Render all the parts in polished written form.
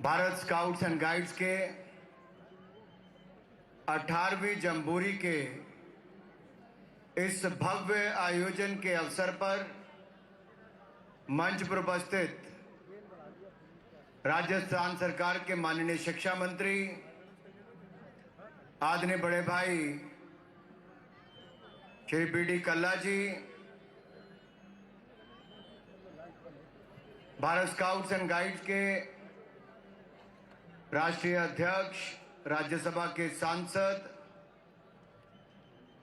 Bharat scouts and guides के 18वीं jamboree के इस भव्य आयोजन के अवसर पर मंच पर उपस्थित राजस्थान सरकार के माननीय शिक्षा मंत्री आदरणीय बड़े भाई Shri B D. Kalla ji, Bharat scouts and guides के राष्ट्रीय अध्यक्ष, राज्यसभा के सांसद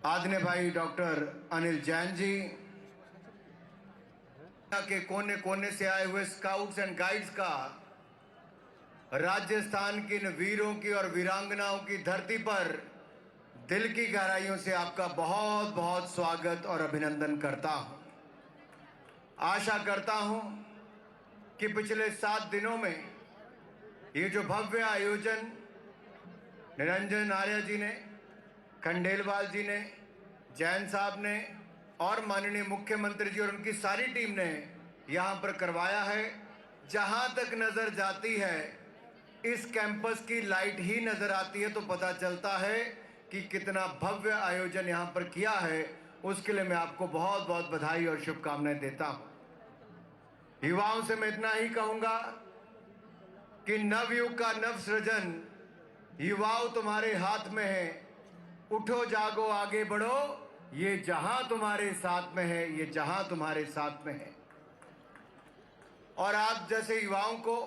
आदरणीय भाई डॉक्टर अनिल जैन जी, के कोने कोने से आए हुए स्काउट्स एंड गाइड्स का राजस्थान की इन वीरों की और वीरांगनाओं की धरती पर दिल की गहराइयों से आपका बहुत बहुत स्वागत और अभिनंदन करता हूं। आशा करता हूं कि पिछले 7 दिनों में ये जो भव्य आयोजन निरंजन आर्य जी ने, खंडेलवाल जी ने, जैन साहब ने और माननीय मुख्यमंत्री जी और उनकी सारी टीम ने यहाँ पर करवाया है, जहाँ तक नजर जाती है इस कैंपस की लाइट ही नजर आती है तो पता चलता है कि कितना भव्य आयोजन यहाँ पर किया है। उसके लिए मैं आपको बहुत बहुत बधाई और शुभकामनाएं देता हूँ। युवाओं से मैं इतना ही कहूँगा कि नवयुग का नव सृजन युवाओं तुम्हारे हाथ में है। उठो जागो आगे बढ़ो, ये जहां तुम्हारे साथ में है, ये जहां तुम्हारे साथ में है। और आप जैसे युवाओं को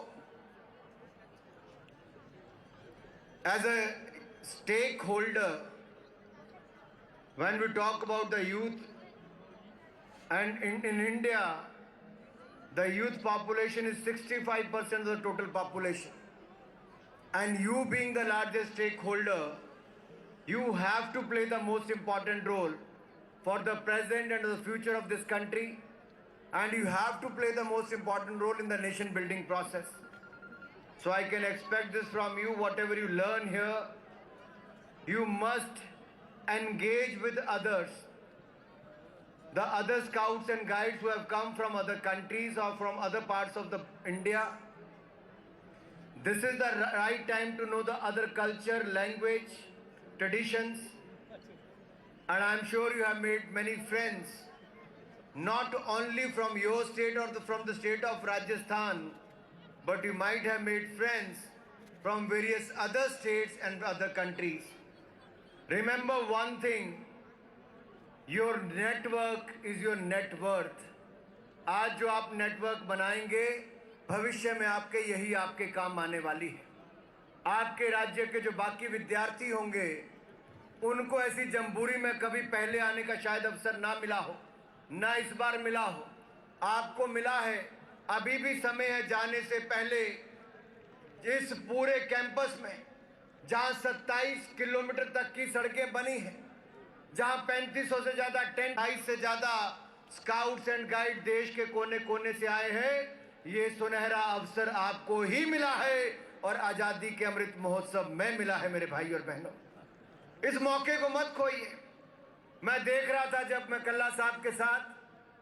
as a stakeholder, when we talk about the youth and in India, the youth population is 65% of the total population, and you being the largest stakeholder, you have to play the most important role for the present and the future of this country, and you have to play the most important role in the nation building process. So I can expect this from you. Whatever you learn here, you must engage with others, the other scouts and guides who have come from other countries or from other parts of the India. This is the right time to know the other culture, language, traditions, and I'm sure you have made many friends, not only from your state or from the state of Rajasthan, but you might have made friends from various other states and other countries. Remember one thing, your network is your net worth. आज जो आप network बनाएंगे, भविष्य में आपके यही आपके काम आने वाली है। आपके राज्य के जो बाकी विद्यार्थी होंगे, उनको ऐसी जम्बूरी में कभी पहले आने का शायद अवसर ना मिला हो, ना इस बार मिला हो। आपको मिला है। अभी भी समय है जाने से पहले इस पूरे कैंपस में, जहां 27 किलोमीटर तक की सड़कें बनी हैं, जहां 3500 से ज्यादा टेंट, 28 से ज्यादा स्काउट्स एंड गाइड देश के कोने कोने से आए हैं, ये सुनहरा अवसर आपको ही मिला है और आजादी के अमृत महोत्सव में मिला है। मेरे भाई और बहनों, इस मौके को मत खोइए। मैं देख रहा था जब मैं कल्ला साहब के साथ,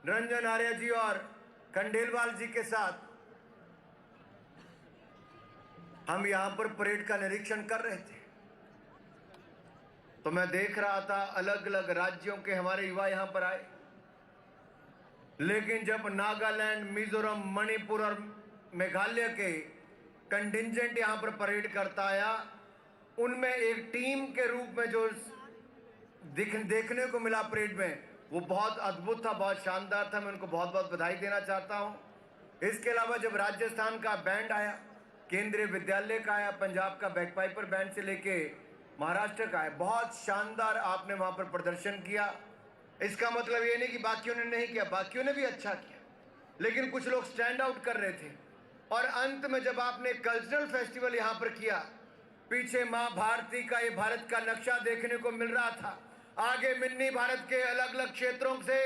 निरंजन आर्य जी और खंडेलवाल जी के साथ हम यहां पर परेड का निरीक्षण कर रहे थे, तो मैं देख रहा था अलग अलग राज्यों के हमारे युवा यहां पर आए, लेकिन जब नागालैंड, मिजोरम, मणिपुर और मेघालय के कंटिंजेंट यहां पर परेड करता आया, उनमें एक टीम के रूप में जो देखने को मिला परेड में, वो बहुत अद्भुत था, बहुत शानदार था। मैं उनको बहुत बहुत बधाई देना चाहता हूं। इसके अलावा जब राजस्थान का बैंड आया, केंद्रीय विद्यालय का आया, पंजाब का बैकपाइपर बैंड से लेके महाराष्ट्र का है, बहुत शानदार आपने वहां पर प्रदर्शन किया। इसका मतलब ये नहीं कि बाकियों ने नहीं किया, बाकियों ने भी अच्छा किया, लेकिन कुछ लोग स्टैंड आउट कर रहे थे। और अंत में जब आपने कल्चरल फेस्टिवल यहां पर किया, पीछे मां भारती का ये भारत का नक्शा देखने को मिल रहा था, आगे मिन्नी भारत के अलग अलग क्षेत्रों से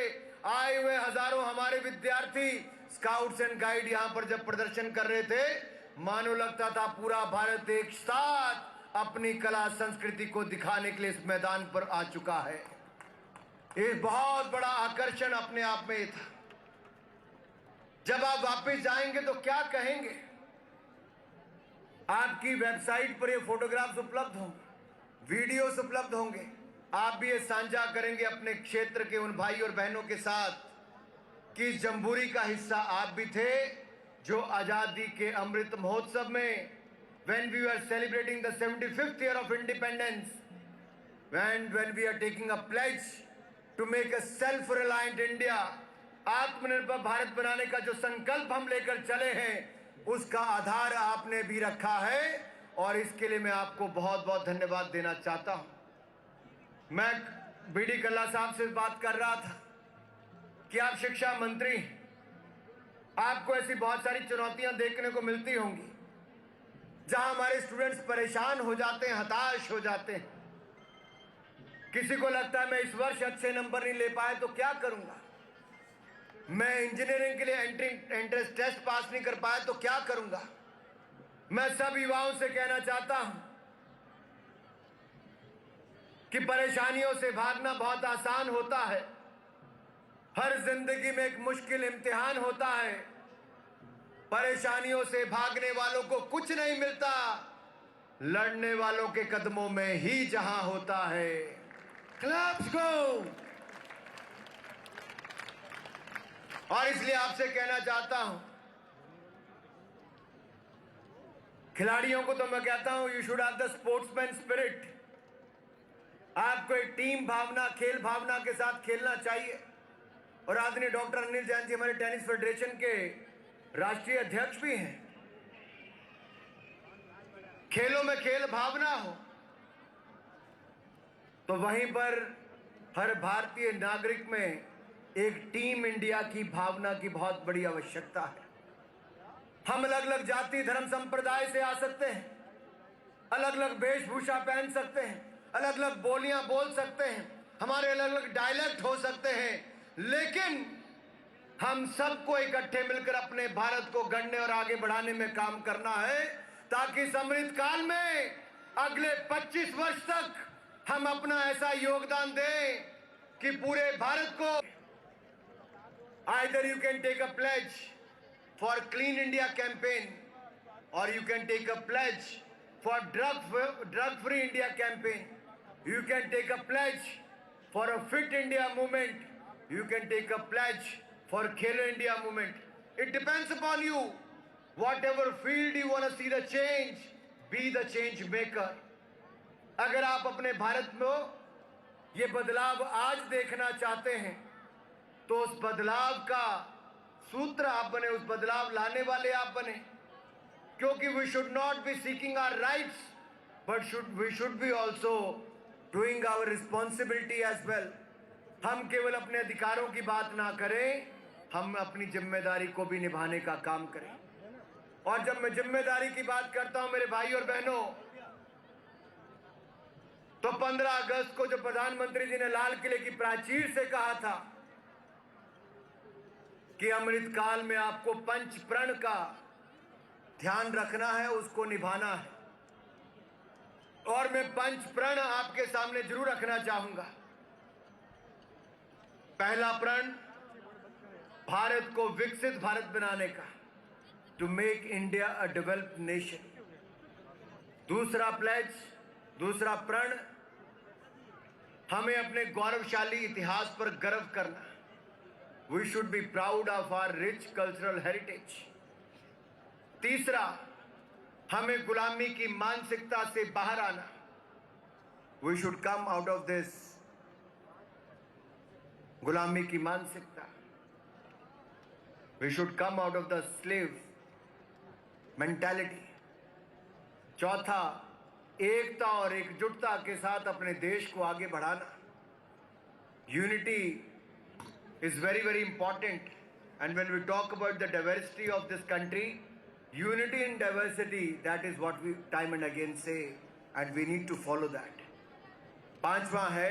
आए हुए हजारों हमारे विद्यार्थी स्काउट्स एंड गाइड यहां पर जब प्रदर्शन कर रहे थे, मानो लगता था पूरा भारत एक साथ अपनी कला संस्कृति को दिखाने के लिए इस मैदान पर आ चुका है। ये बहुत बड़ा आकर्षण अपने आप में था। जब आप वापस जाएंगे तो क्या कहेंगे? आपकी वेबसाइट पर ये फोटोग्राफ्स उपलब्ध होंगे, वीडियोस उपलब्ध होंगे। आप भी ये साझा करेंगे अपने क्षेत्र के उन भाई और बहनों के साथ कि इस जम्बूरी का हिस्सा आप भी थे जो आजादी के अमृत महोत्सव में when we were celebrating the 75th year of independence, when we are taking a pledge to make a self-reliant India, आत्मनिर्भर भारत बनाने का जो संकल्प हम लेकर चले हैं उसका आधार आपने भी रखा है और इसके लिए मैं आपको बहुत बहुत धन्यवाद देना चाहता हूं। मैं बीडी कल्ला साहब से बात कर रहा था कि आप शिक्षा मंत्री, आपको ऐसी बहुत सारी चुनौतियां देखने को मिलती होंगी जहां हमारे स्टूडेंट्स परेशान हो जाते हैं, हताश हो जाते हैं। किसी को लगता है मैं इस वर्ष अच्छे नंबर नहीं ले पाया तो क्या करूंगा, मैं इंजीनियरिंग के लिए एंट्रेंस टेस्ट पास नहीं कर पाया तो क्या करूंगा। मैं सब युवाओं से कहना चाहता हूं कि परेशानियों से भागना बहुत आसान होता है। हर जिंदगी में एक मुश्किल इम्तिहान होता है। परेशानियों से भागने वालों को कुछ नहीं मिलता, लड़ने वालों के कदमों में ही जहां होता है। क्लब्स को और इसलिए आपसे कहना चाहता हूं, खिलाड़ियों को तो मैं कहता हूं you should have the sportsman spirit. आपको एक टीम भावना, खेल भावना के साथ खेलना चाहिए। और आदरणीय डॉक्टर अनिल जैन जी हमारे टेनिस फेडरेशन के राष्ट्रीय अध्यक्ष भी हैं। खेलों में खेल भावना हो तो वहीं पर हर भारतीय नागरिक में एक टीम इंडिया की भावना की बहुत बड़ी आवश्यकता है। हम अलग अलग जाति धर्म संप्रदाय से आ सकते हैं, अलग अलग वेशभूषा पहन सकते हैं, अलग अलग बोलियां बोल सकते हैं, हमारे अलग अलग डायलेक्ट हो सकते हैं, लेकिन हम सबको इकट्ठे मिलकर अपने भारत को गढ़ने और आगे बढ़ाने में काम करना है ताकि समृद्ध काल में अगले 25 वर्ष तक हम अपना ऐसा योगदान दें कि पूरे भारत को either you can take a pledge for Clean India campaign or you can take a pledge for drug free India campaign. You can take a pledge for a fit India movement. You can take a pledge for Khelo India movement. It depends upon you. Whatever field you want to see the change, be the change maker. अगर आप अपने भारत में ये बदलाव आज देखना चाहते हैं तो उस बदलाव का सूत्र आप बने, उस बदलाव लाने वाले आप बने। क्योंकि we should not be seeking our rights, but we should be also doing our responsibility as well. हम केवल अपने अधिकारों की बात ना करें, हम अपनी जिम्मेदारी को भी निभाने का काम करें। और जब मैं जिम्मेदारी की बात करता हूं मेरे भाई और बहनों, तो 15 अगस्त को जो प्रधानमंत्री जी ने लाल किले की प्राचीर से कहा था कि अमृत काल में आपको पंच प्रण का ध्यान रखना है, उसको निभाना है। और मैं पंच प्रण आपके सामने जरूर रखना चाहूंगा। पहला प्रण भारत को विकसित भारत बनाने का, to make India a developed nation. दूसरा प्लेज, दूसरा प्रण, हमें अपने गौरवशाली इतिहास पर गर्व करना। We should be proud of our rich cultural heritage. तीसरा, हमें गुलामी की मानसिकता से बाहर आना। We should come out of this गुलामी की मानसिकता। We should come out of the slave mentality. चौथा, एकता और एकजुटता के साथ अपने देश को आगे बढ़ाना। Unity is very important, and when we talk about the diversity of this country, unity in diversity, that is what we time and again say, and we need to follow that. पांचवा है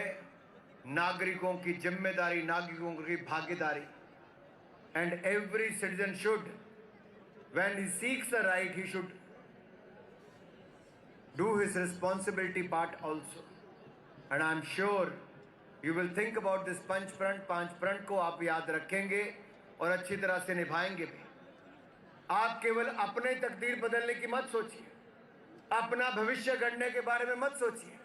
नागरिकों की जिम्मेदारी, नागरिकों की भागीदारी, and every citizen should, when he seeks a right, he should do his responsibility part also. And I am sure you will think about this पंच प्रण को आप याद रखेंगे और अच्छी तरह से निभाएंगे भी। आप केवल अपने तकदीर बदलने की मत सोचिए, अपना भविष्य गढ़ने के बारे में मत सोचिए।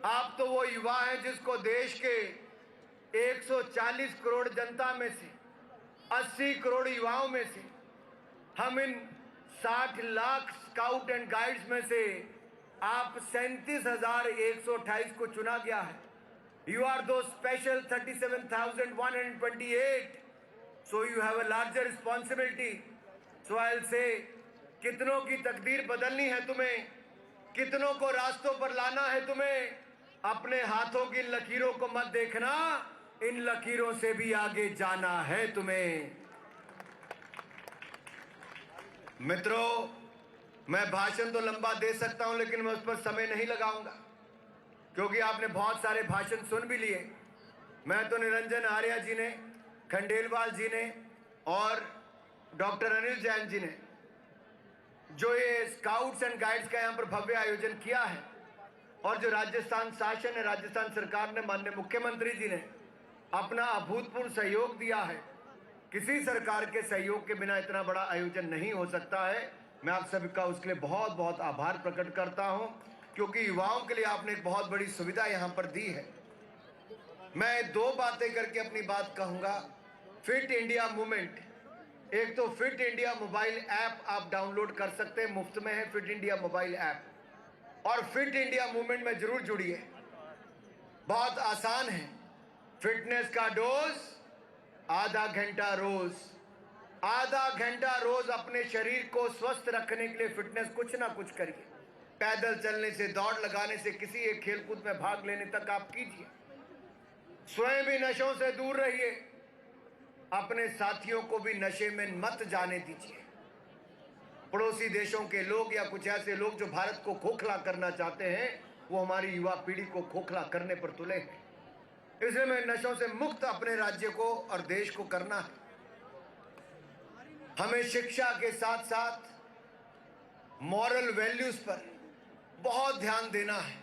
आप तो वो युवा हैं जिसको देश के 140 करोड़ जनता में से 80 करोड़ युवाओं में से हम इन 60 लाख स्काउट एंड गाइड्स में से आप 37,128 को चुना गया है। यू आर दो special 37,128, so you have a larger responsibility. So I'll say, कितनों की तकदीर बदलनी है तुम्हें, कितनों को रास्तों पर लाना है तुम्हें, अपने हाथों की लकीरों को मत देखना, इन लकीरों से भी आगे जाना है तुम्हें। मित्रों, मैं भाषण तो लंबा दे सकता हूं, लेकिन मैं उस पर समय नहीं लगाऊंगा, क्योंकि आपने बहुत सारे भाषण सुन भी लिए। मैं तो निरंजन आर्या जी ने, खंडेलवाल जी ने और डॉक्टर अनिल जैन जी ने जो ये स्काउट्स एंड गाइड्स का यहाँ पर भव्य आयोजन किया है, और जो राजस्थान शासन है, राजस्थान सरकार ने, माननीय मुख्यमंत्री जी ने अपना अभूतपूर्व सहयोग दिया है। किसी सरकार के सहयोग के बिना इतना बड़ा आयोजन नहीं हो सकता है। मैं आप सभी का उसके लिए बहुत बहुत आभार प्रकट करता हूं, क्योंकि युवाओं के लिए आपने एक बहुत बड़ी सुविधा यहां पर दी है। मैं दो बातें करके अपनी बात कहूंगा। फिट इंडिया मूवमेंट, एक तो फिट इंडिया मोबाइल ऐप आप डाउनलोड कर सकते हैं, मुफ्त में है फिट इंडिया मोबाइल ऐप, और फिट इंडिया मूवमेंट में जरूर जुड़िए। बहुत आसान है। फिटनेस का डोज आधा घंटा रोज, आधा घंटा रोज अपने शरीर को स्वस्थ रखने के लिए फिटनेस कुछ ना कुछ करिए। पैदल चलने से, दौड़ लगाने से, किसी एक खेलकूद में भाग लेने तक आप कीजिए। स्वयं भी नशों से दूर रहिए, अपने साथियों को भी नशे में मत जाने दीजिए। पड़ोसी देशों के लोग या कुछ ऐसे लोग जो भारत को खोखला करना चाहते हैं, वो हमारी युवा पीढ़ी को खोखला करने पर तुले हैं। इसलिए मैं नशों से मुक्त अपने राज्य को और देश को करना है। हमें शिक्षा के साथ साथ मॉरल वैल्यूज पर बहुत ध्यान देना है,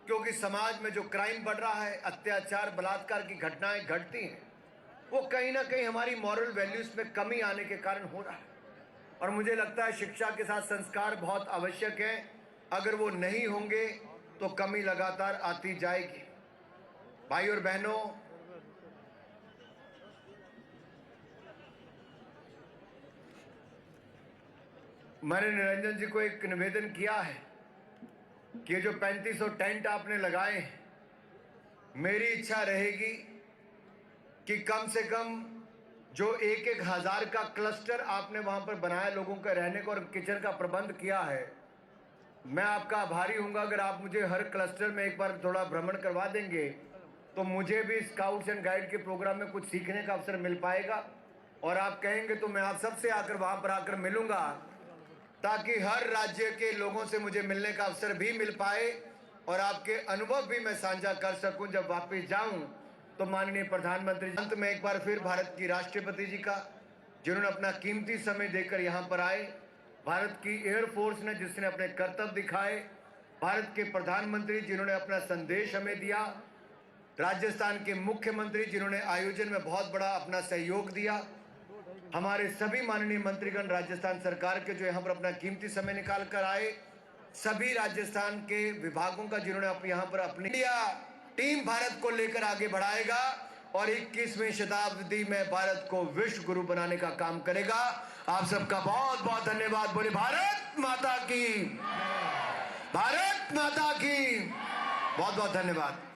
क्योंकि समाज में जो क्राइम बढ़ रहा है, अत्याचार, बलात्कार की घटनाएं घटती हैं, वो कहीं ना कहीं हमारी मॉरल वैल्यूज में कमी आने के कारण हो रहा है। और मुझे लगता है शिक्षा के साथ संस्कार बहुत आवश्यक है। अगर वो नहीं होंगे तो कमी लगातार आती जाएगी। भाई और बहनों, मैंने निरंजन जी को एक निवेदन किया है कि ये जो 3500 टेंट आपने लगाए हैं, मेरी इच्छा रहेगी कि कम से कम जो 1-1 हजार का क्लस्टर आपने वहां पर बनाया, लोगों के रहने को और किचन का प्रबंध किया है, मैं आपका आभारी हूंगा अगर आप मुझे हर क्लस्टर में एक बार थोड़ा भ्रमण करवा देंगे, तो मुझे भी स्काउट्स एंड गाइड के प्रोग्राम में कुछ सीखने का अवसर मिल पाएगा। और आप कहेंगे तो मैं आप सबसे आकर वहां पर आकर मिलूंगा, ताकि हर राज्य के लोगों से मुझे मिलने का अवसर भी मिल पाए और आपके अनुभव भी मैं साझा कर सकूं जब वापस जाऊं। तो माननीय प्रधानमंत्री, अंत में एक बार फिर भारत की राष्ट्रपति जी का, जिन्होंने अपना कीमती समय देकर यहाँ पर आए, भारत की एयरफोर्स ने जिसने अपने कर्तव्य दिखाए, भारत के प्रधानमंत्री जिन्होंने अपना संदेश हमें दिया, राजस्थान के मुख्यमंत्री जिन्होंने आयोजन में बहुत बड़ा अपना सहयोग दिया, हमारे सभी माननीय मंत्रीगण राजस्थान सरकार के जो यहाँ पर अपना कीमती समय निकाल कर आए, सभी राजस्थान के विभागों का जिन्होंने यहाँ पर अपनी इंडिया टीम भारत को लेकर आगे बढ़ाएगा और 21वीं शताब्दी में भारत को विश्व गुरु बनाने का काम करेगा। आप सबका बहुत बहुत धन्यवाद। बोले भारत माता की, भारत माता की। बहुत बहुत धन्यवाद।